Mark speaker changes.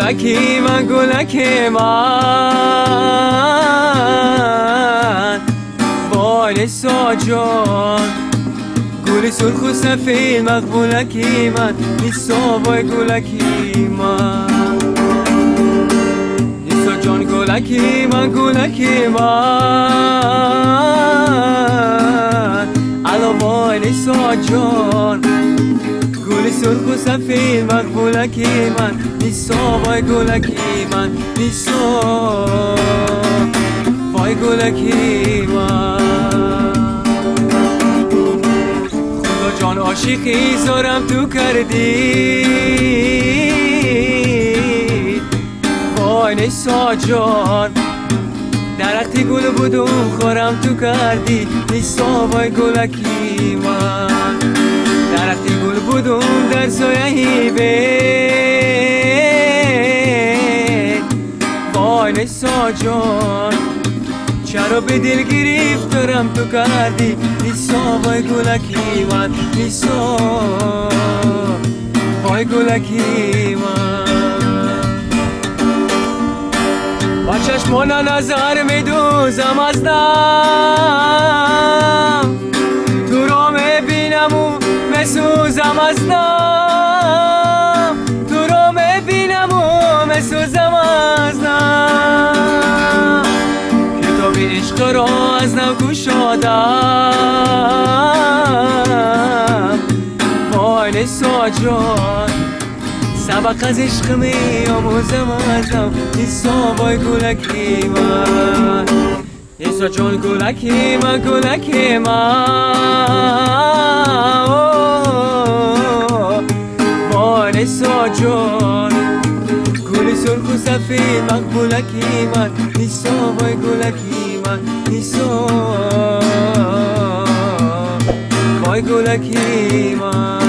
Speaker 1: گلکی من وای نسا جان گل سرخ و سفید مقبولکی من نسا وای گلکی من نسا جان گلکی من الا وای نسا جان گل سرخ و سفید مقبولکی من نسا وای گلکی من نسا وای گلکی من خدا جان عاشقی زارم تو کردی وای نسا جان درختی گل بودم خورم تو کردی نسا وای گلکی من درختی گل بودم در سایه بید وای نسا جان چرا به دل گریفت دارم تو کردی نسا وای گلکی من نسا وای گلکی من با چشمان نظر میدوزم از دم تو را میبینم و مسوزم از دم تو را میبینم و مسوزم از دم کتاب عشق را از نو گشادم وای نسا جان سبق از عشق می آموزم ازم نسا وای گلکی من نسا جان گلکی من وای نسا جان گل سرخ و سفید مقبولکی من نسا وای گلکی من نسا وای گلکی من